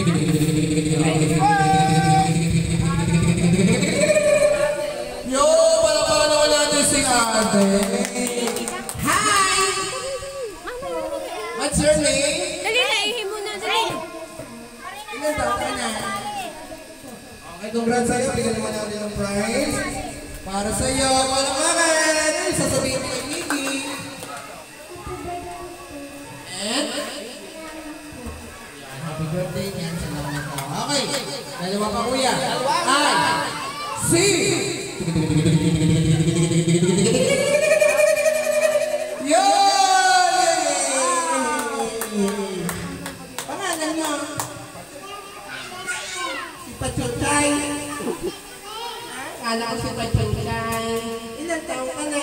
Yo, pala naman natin si ate. Hi! What's your name? Dali na, ihim mo na, dali. Ilan taon ka na? Okay, congrats sa'yo. Bigyan naman natin ng prize. Para sa'yo, palamakan! Ano sasabihin mo kay Miki? And? Happy birthday niyan. Salamat ka. Okay. Dalawa pa kuya. Ay! Si! Pangalan mo? Si Pachuchay. Kala ko si Pachuchay. Ilan taon ka na?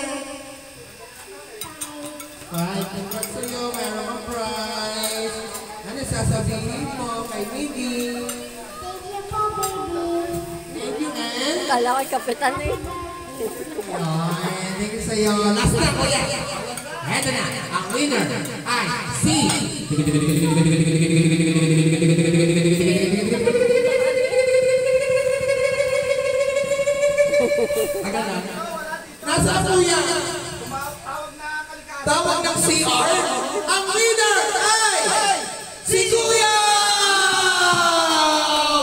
Right, congrats sa'yo. Mayroon kang prize. Ano sasabihin mo kay Miggy? Thank you, and? Kala ko'y kapitan eh. Thank you sa'yo. Last na, kuya. Eto na, ang winner ay si... Agad na. Nasaan kuya? Tawag ng CR. Ang winner ay si Kuya!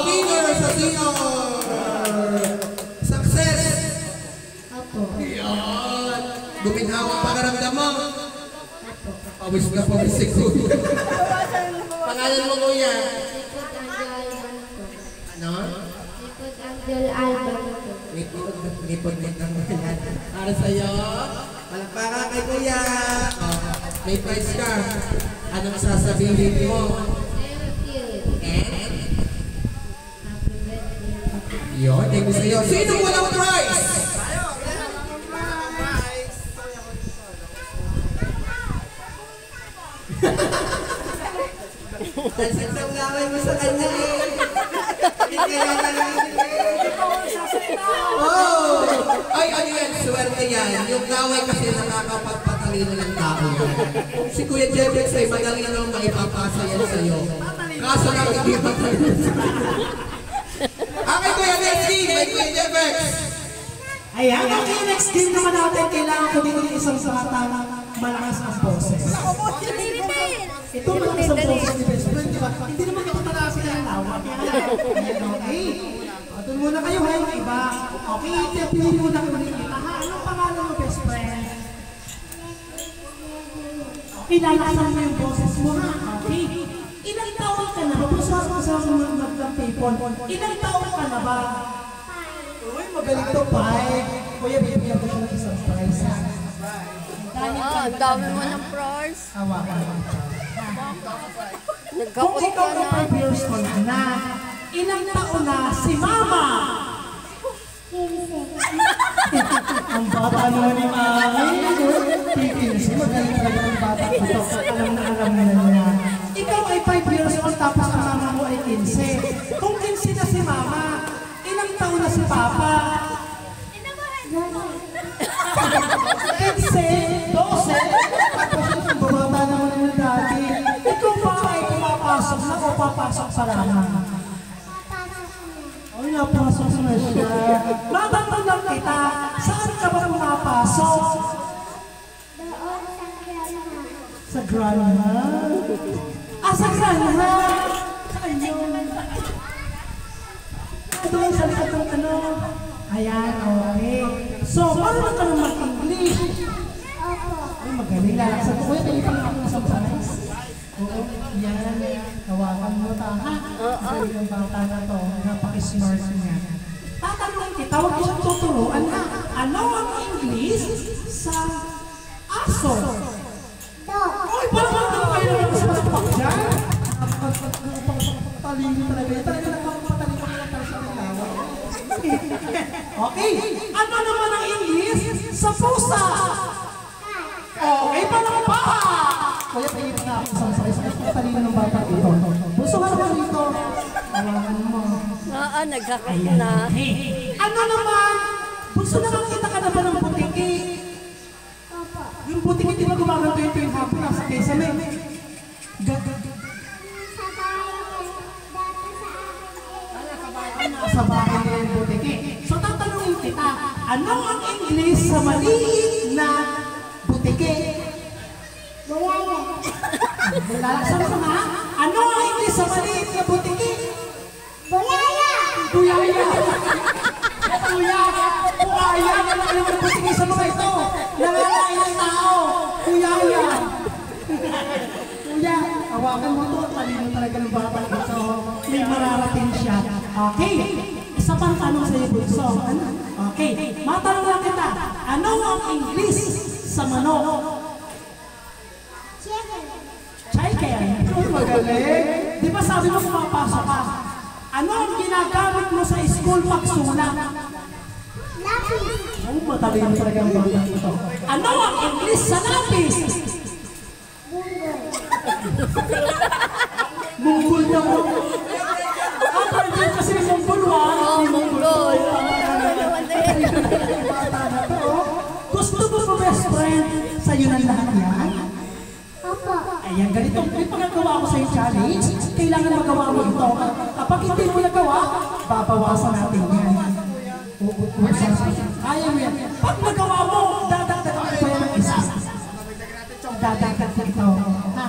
Winner sa CR. Success! Apo. Yan. Guminhawang pakaramdam mo. Pawis na pawis si Kuya. Pangalan mo kuya? Ano? Angel Alvarado. Lipod ng mga para sa'yo. Palakpakan kay kuya. May prize ka. Anong sasabihin mo? Thank you. And? Happy birthday. Yun, thank you sa'yo. Sino walang prize? Nagsasang gawin mo sa kanya eh. Hindi kaya oh! Ay, ano yan? Swerte yan. Yung gawin kasi nakakapagpatalino ng tao yan. Si Kuya Jefex ay madali nang maipapasa yan sa'yo. Kaso lang hindi matalino sa'yo. Okay, Kuya, next game. May Kuya Jefex. Ayan, okay, next game naman natin. Kailangan ko din ng isang sahatang malakas ang boses. Ito malakas ang boses ni Best Friend, di ba? Hindi naman ito talasin ang lawak. Ayan, okay. Doon muna kayo, ha, yung iba. Okay, pili muna kayo ng kita, ha? Anong pangalan mo, Best Friend? Okay, lalakasan mo yung boses mo, ha? Okay. Ilang taon ka na ba? Pusa mo ng people. Ilang taon ka na ba? Uy, magaling to, Pai. Kuya, bibigyan ko siya ng isang prize, ha? Ang dami mo ng prize. Hawakan mo. Kung Nagkapos ikaw ka na na. 5 years old na, ilang taon na si Mama? Ang bata naman ni Mami. Pipinsi, magaling talaga ng bata ito. Alam na niya. Ikaw ay 5 years old tapos ang mama mo ay 15. Kung 15 na si Mama, ilang taon na si Papa? 15, 12, tapos yung bumata naman yung dati. Ikaw pa ay pumapasok na o papasok pa lamang? Ay, napasok na siya. Matanong kita, saan ka ba pumapasok? Sa Granha? Ah, sa Granha! Ayun. Doon sa likod ng ano. Ayan, okay. So, paano ka naman mag-English? Ay, magaling. Lalaksan ko. Kuya, pwede pang ako sa prize. Oo, yan. Hawakan mo ta, ha? Magaling ang bata na to. Napaka-smart niya. Tatanungin kita, huwag mo siyang tuturuan, ha? Ano ang English sa aso? Ay, parang ano kayo naman sa pagpak dyan? Talino talaga yan. Talaga nagpapatalingo ka lang sa mga. Okay, ano naman ang English sa pusa? Okay, paano pa? Kaya pahirap na ako isang size. Talino ng bata ito. Puso ka naman dito. Alam mo. Oo, nagkakot na. Ano naman? Puso naman kita ka na ba ng butiki? Yung butiki, di ba gumaganto yung hapon nasa kesame? sa bahay nila yung butiki. So tatanungin kita, ano ang English sa maliit na butiki? Buyaya. Lalaksan mo ha? Ano ang English sa maliit na butiki? Buyaya. Buyaya! Kuya! Buhaya! Ano naman ang butiki sa mga ito? Nangalain ng tao! Buyaya! Kuya, hawakan mo ito. Talino talaga ng bata ito. May mararating siya. Okay. Isa pang tanong sa iyo, Bunso. Okay. Matanong lang kita. Ano ang English sa manok? Chicken. Chicken. Oh, magaling. Di ba sabi mo pumapasok ka? Ano ang ginagamit mo sa school pagsulat? Lapis. Oh, matalino talaga ang bata ito. Ano ang English sa lapis? Bunggol. Munggol na mo. Parang dyan kasi munggol, ha? Oh, munggol. Bata na to. Gusto mo ba best friend? Sa'yo na lahat yan? Opo. Ayan, ganito. May pagkagawa ko sa'yo challenge. Kailangan magawa mo ito. Kapag hindi mo nagawa, babawasan natin yan. Ayaw yan. Pag nagawa mo, dadagdagan ko pa yan ng isa. Dadagdag ko ito.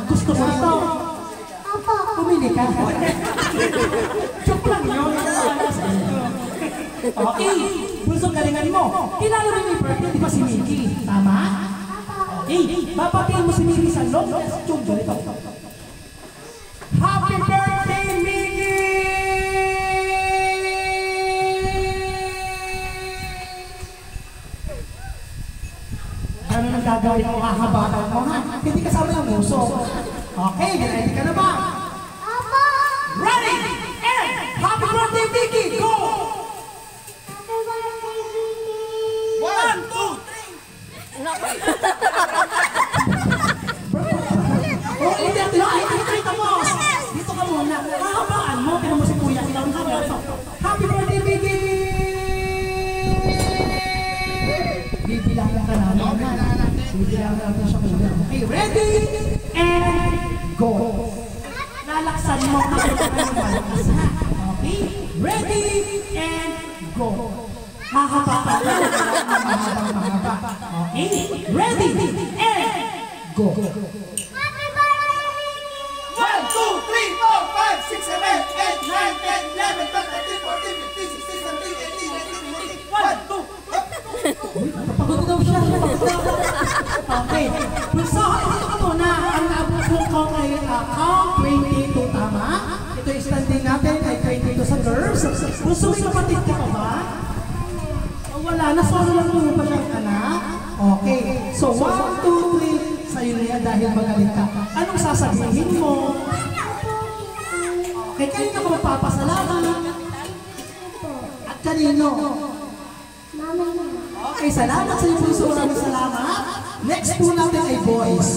Gusto mo ito? Opo. Pumili ka. Joke lang yun. Okay. Bunso, galingan mo. Kilala mo yung birthday, di ba si Mickey? Tama? Okay. Babatiin mo si Mickey sa loob. Yung ganito. Happy birthday, Mickey! Ano nang gagawin mo? Hahabatan mo, ha? Hindi kasama yung muso. Okay, ready ka na ba? Opo. Ready! And happy birthday, Mickey! Go! Happy birthday, Vicky. 1, 2, 3! Oh, hindi natin. Ay, kita mo! Dito ka muna. Hahabaan mo. Pero mo si Kuya. Ilaw na ka. Happy birthday, Mickey! Bibilangin ka namin. Bibilangin natin siya Kuya. Okay, ready? And go! Lalaksan mo kasi tayo malakas, ha? Okay? Ready? And go! Mahaba. Okay? Ready? And go! Happy birthday, Vicky. 1, 2, 3, 4, 5, 6, 7, 8, 9, 10, 11, 12, 13, 14, 15, 16, 17, 18, 19, 20, 21, 2. Kapagod daw siya. Okay. So, ito ka muna. Ang naabot mo ko kay count 22, tama? Ito yung standing natin kay 22 sa girls. Gusto mo yung kapatid ka pa ba? Oh, wala na. Solo lang mo ba siyang anak? Okay. So, 1, 2, 3. Sa'yo na yan dahil magaling ka. Anong sasabihin mo? Okay, kanino ka magpapasalamat? At kanino? Mama na. Okay, salamat sa inyo puso. Maraming salamat. Next po natin ay boys.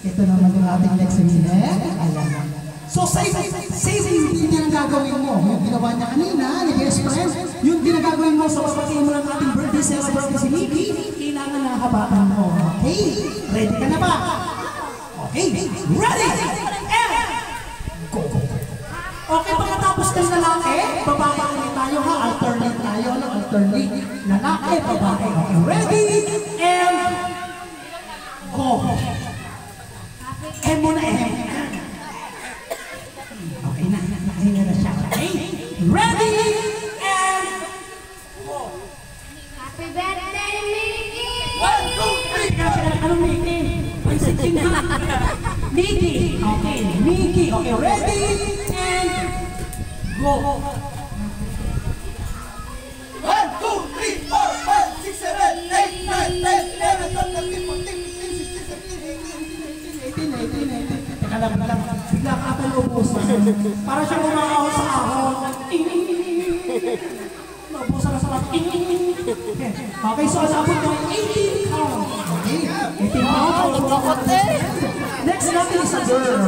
Ito naman yung ating next minute. Ayan. So, same hindi ang gagawin mo. Yung ginawa niya kanina, ni best friend, yung ginagagawin mo sa papatiin mo ng ating birthday celebration si Mickey, kailangan na habatan mo. Okay? Ready ka na ba? Okay? Ready? And go! Okay, pagkatapos ng lalaki, babae ulit tayo ha. Alternate tayo. Alternate. Lalaki, babae. Okay, ready? And go! Muna okay na. Nakahinga na siya. Okay? Ready? And go! Happy birthday, Vicky. 1, 2, 3! Anong Mickey? Pansikin ha? Mickey! Okay, Mickey. Okay, ready? And go! 1, 2, 3, 4, 5, 6, 7, 8, 9, 10, 11, 12, 13, 14, 15, 16, 17, 18, 19, 20, 21, 2. Teka lang. Bigla ka ata naubusan. Para siya umakaw sa ahon. Naubusan na sa lahat. Okay, so asabot mo 18 count. Okay, 18 count. Next natin is a girl.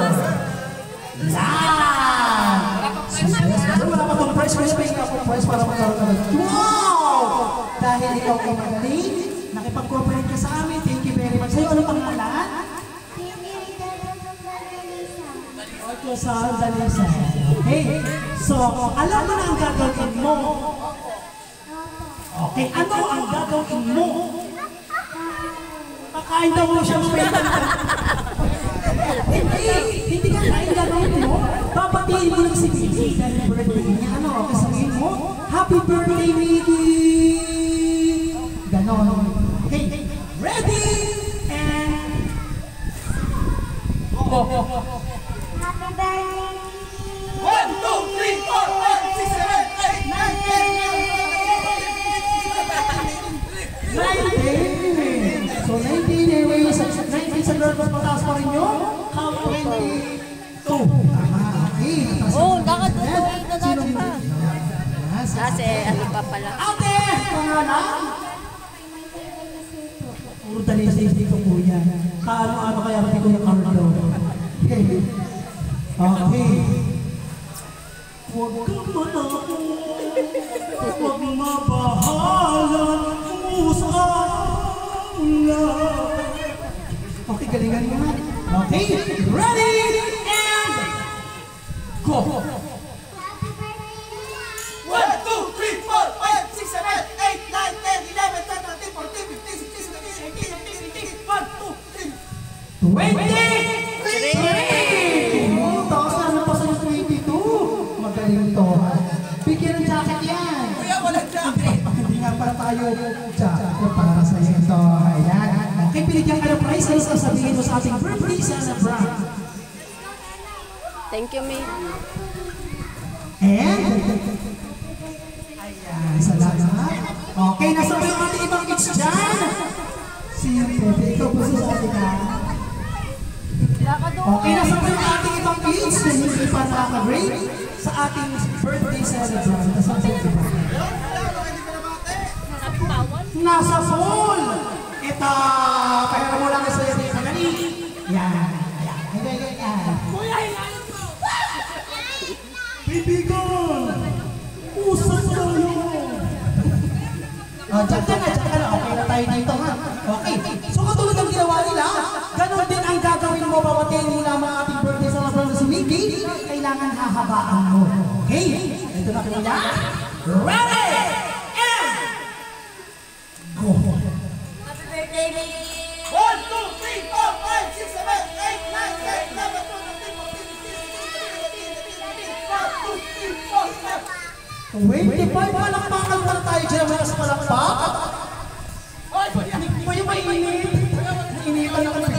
Wala pa itong prize. May space na akong prize para magkaroon naman. Wow! Dahil ikaw ay magaling, nakipag-cooperate ka sa amin. Thank you very much. Sa'yo, anong pangalan? Vicky, Lisa. Sandali. Okay? So, alam mo na ang gagawin mo. Okay, ano ang gagawin mo? Kakain daw mo siya Hindi ka kain gagawin mo. Papatiin mo lang si Vicky dahil birthday niya. Ano, kasabihin mo? Happy birthday, Vicky! Ganon. Okay, ready? And... Go! Happy birthday, Mickey. 1, 2, 3, 4, 5, 6, 7, 8, 9, 10, 11, 12, 13, 14, 15, 16, 17, 18, 19. So 19 anyways, 19 sa girls, mas mataas pa rin yun. Count 22. Okay. Oh, nakatutuloy na natin pa. Yes. Kasi ano pa pala. Ate! Pangalan? Puro talisay dito kuya. Kaano-ano kaya pati ko yung Carlo. Okay. Okay. Huwag kang manako. Huwag mabahalan. Okay, galingan mo na. Okay, ready, and go! Happy birthday, Mickey. 1, 2, 3, 4, 5, 6, 7, 8, 9, 10, 11, 12, 13, 14, 15, 16, 17, 18, 19, 1, 2, 3. 23! Oh, taas na naman pa sa 22. Magaling to. Bigyan ng jacket yan. Kuya, walang jacket. Hindi nga para tayo jacket para sa iyo ito. Ayan. Okay, binigyan ka ng prize. Ano sasabihin mo sa ating birthday celebrant? Thank you, May. And? Ayan, salamat. Okay, nasa ba yung ating ibang kids dyan? Sino Pepe? Ikaw po sa ating ka? Okay, nasa ba yung ating ibang kids na hindi pa nakaka-grade sa ating birthday celebrant? Nasa ba yung iba? Nasa pool! Ito! Kaya mo lang sa iyo dito. Dali! Yan. Ayan. Yan. Kuya, hilahin mo! Bibigon! Usap tayo! Diyan ka na. Okay na tayo dito ha. Okay. So katulad ng ginawa nila, ganun din ang gagawin mo. Babatiin mo lamang ating birthday sa laban si Mickey. Kailangan hahabaan mo. Okay? Ito na kuya. Ready! And... Go! Happy birthday, Mickey. 1, 2, 3, 4, 5, 6, 7, 8, 9, 10, 11, 12, 13, 14, 15, 16, 17, 18, 19, 20, 21, 22, 23, 24, 25. 25 palakpakan pa tayo dyan mga sa palakpak. Ay, ba yung mainit? Initan ako na.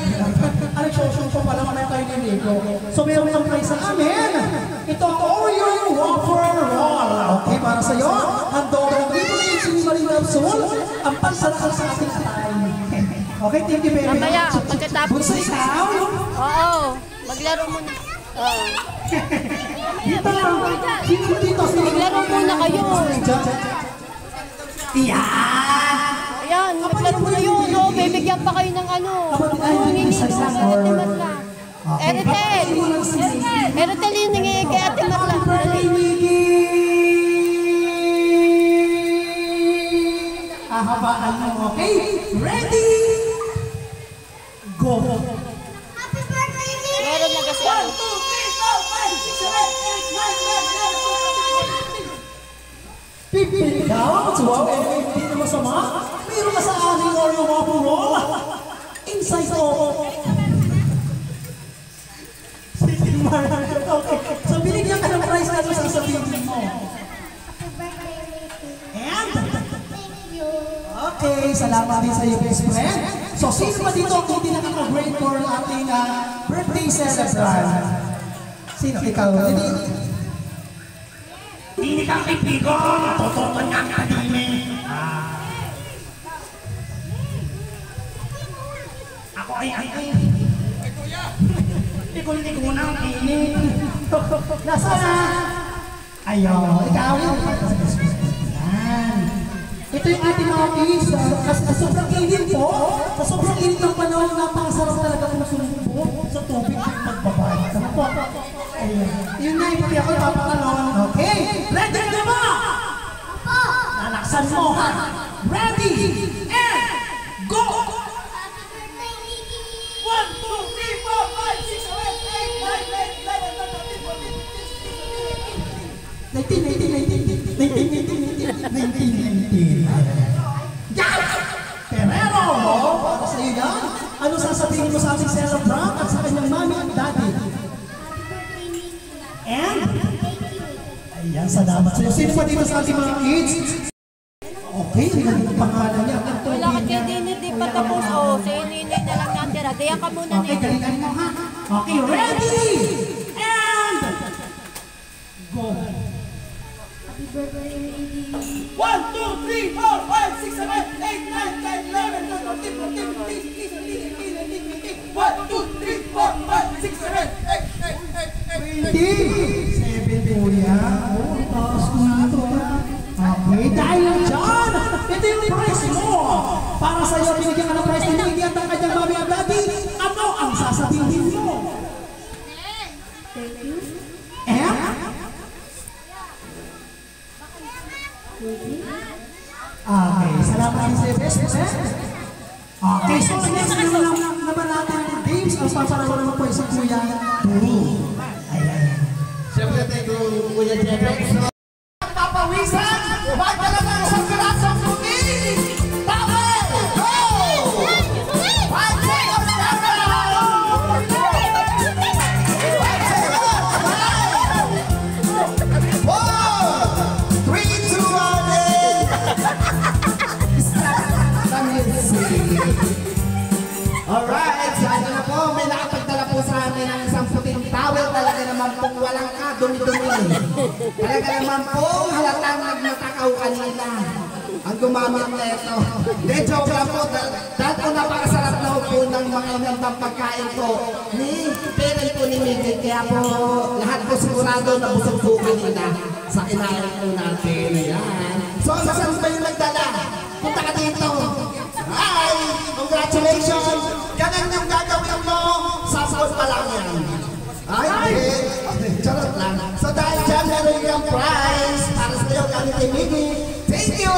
Ano, show pa pala mamaya tayo niligo. So, meron ng prize sa amin. Ito ang Oreo Wafer Roll. Okay, para sa'yo. Handog ng dito na yung Sinimaling Love Soul. Ang pagsarasal sa ating atay. Okay, thank you very much. Mamaya, pagkatapos. Bunso ikaw? Oo, maglaro muna. Oo. Dito lang. Sino dito? Maglaro muna kayo. Iyan! Ayan, maglaro muna yun. No? Bibigyan pa kayo ng ano. Nanginginig ng Ate Marla. Eritel! Eritel yung nanginginig kay Ate Marla. Ahabaan mo, okay? Ready? Go! Happy birthday, Mickey. Meron na kasi 1, ano. 2, 3, 4, 5, 6, 7, 8, 9, 10, 11, 12, 13, 14, 15, 16, 17, 18, 19, 20. Wow, hindi na masama. Meron ka sa aming Oreo Waffle Roll. Inside of... Sitting Mark. Okay. So, binigyan ka ng prize na sa sasabihin mo. Happy birthday, Mickey. And... Thank you. Okay, salamat din sa iyo, best friend. So, sino ba dito ang hindi nakaka-grade for ating birthday celebrant? Sino? Ikaw? Hindi ka kaibigan. Totoo niya ang kadimi. Ako ay. Hindi ko na ang init. Nasaan na? Ayaw. Ikaw yun. Yan. Ito yung ating mga kids. Sa sobrang init po, sa sobrang init ng panahon, napakasarap talaga kung sumumpo sa tubig at magbabay. Ano po? Ayun. Yun na yung pati ako ipapatalon. Okay. Ready na ba? Opo. Lalaksan mo ha. Ready and go! Happy birthday, Mickey. 1, 2, 3, 4, 5, 6, 7, 8, 9, 10, 11, 12, Yan! Perero, para sa iyo yan. Ano sasabihin mo sa ating celebrant at sa kanyang mami at daddy? And? Ayan, salamat sa'yo. Sino pa dito sa ating mga kids? Okay, ang pangalan niya. Wala ka kay Dini, di pa tapos. O, si Ninay na lang natira. Diya ka muna Okay, nito. galingan mo ha. Okay, ready? And? Go. Happy birthday, Lady. 1, 2, 3, 4, 5, 6, 7, 8, 9, 10, 11, 12, 13, 14, 15, 16, 17, 18, 19, 20. 1, 2, 3, 4, 5, 6, 7, 8, 9, 10, 11, 12, 13, 14, 15, 16, 17, 18, 19, 20. 7 po yan. Oh, taas ko na ito. Okay, dahil dyan, ito yung prize mo. Para sa'yo, binigyan ka ng prize ni Nini at ang kanyang mami at daddy. Ano ang sasabihin mo? Thank you. And? Okay, salamat din sa best friend. Okay, so next naman natin ang games. Ang paparawa naman po si Kuya Turu. Ayan. Siyempre, thank you, Kuya Jeffrey. Papawisan! Magdala ng isang pirasong puti! Tawel! Go! Fighting of camera! 5 seconds! 4, 3, 2, 1, alright, sana na po. May nakapagdala po sa amin ng isang puting towel. Talaga naman pong walang dumi-dumi. Talaga naman pong halatang nagmatakaw kanina ang gumamit na ito. De, joke lang po. Dahil po napakasarap na po ng mga inandang pagkain po ni parent po ni Miguel. Kaya po lahat po sigurado na busog po kanina sa kinain po natin. Ayan. So, saan ba yung nagdala? Punta ka dito. Hi! Congratulations! Ganun yung gagawin mo. Sasahod pa lang yan. Ay, hindi. Charot lang. So dahil dyan, meron yung prize para sa iyo, kami kay Miggy. Thank you!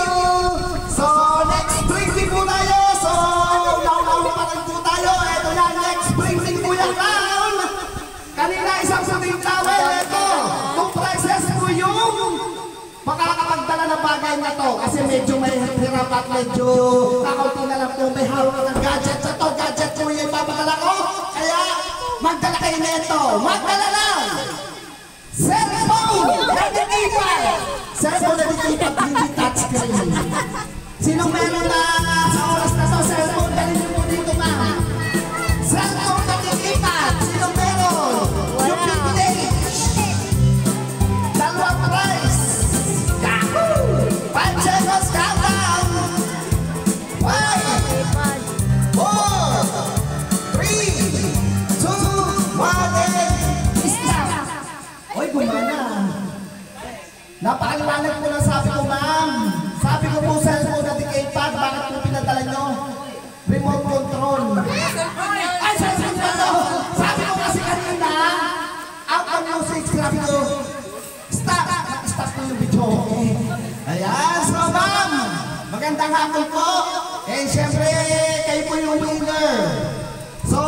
So, next briefing po tayo. So, now pa rin po tayo. Ito na, next briefing po yung round. Kanina, isang puting towel. Ito, kung prizes po yung makakapagdala ng bagay na to. Kasi medyo may hirap at medyo kakunti na lang po. May hawak ng gadget. Ito, gadget po yung ipapadala ko. Kaya, magdala kayo na ito. Magdala lang! Cellphone! Nagtitipad! Cellphone nagtitipad, hindi touchscreen. Sinong meron na sa oras na to? Cellphone, dali niyo po dito ma. Cellphone nagtitipad! Sinong meron? Yung vintage! Dalawang price! Yahoo! 5 seconds countdown! 5, 4, 3, 2, 1, stop! Oy, gumana. Napakaliwanag po lang sabi ko, ma'am. Sabi ko po, cellphone na iPad, bakit po pinadala nyo? Remote control. Ay, cellphone na to! Sabi ko kasi kanina, out of music, sabi ko, stop! Stop po yung video. Ayan, so ma'am, magandang hapon po. Eh, syempre, kayo po yung winner. So,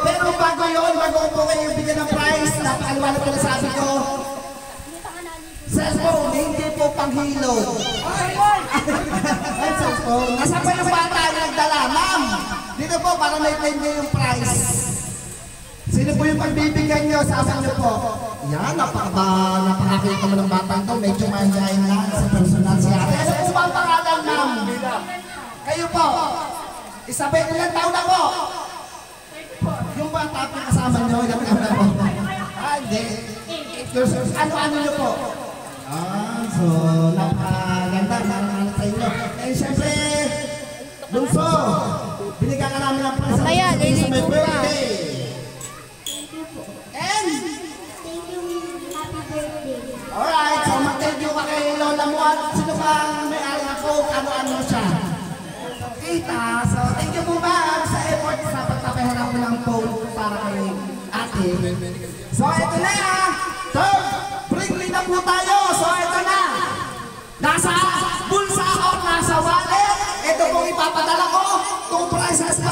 pero bago yun, bago po kayo bigyan ng prize, napakaliwanag ko na sabi ko, cellphone, hindi po panghilo. Ay, cellphone. Nasa pa yung bata yung nagdala, ma'am. Dito po, para may claim nyo yung prize. Sino po yung pagbibigyan nyo? Sabi nyo po. Yan, napakakita mo ng batang to. Medyo mahihayin lang sa personal siya. Ano po ba ang pangalan, ma'am? Kayo po. Isabel, ilang taon na po? Yung bata po kasama nyo, ilang taon na po? Ah, hindi. Ano-ano nyo po? Ah, so, napakaganda. Naman sa inyo. Eh, syempre, Bunso, binigyan ka namin ng present. Mamaya, sa liligo my pa. birthday. And, Thank you. Happy birthday. alright, so mag-thank you ka kay Lola mo at sino pa may-ari ako, ano-ano siya. Kita, so thank you po ma'am sa effort sa pagpapaharap mo ng phone para kay ate. So ito na, third, briefly na po tayo. So ito na, nasa bulsa o nasa wallet, ito pong ipapadala ko, kung prices pa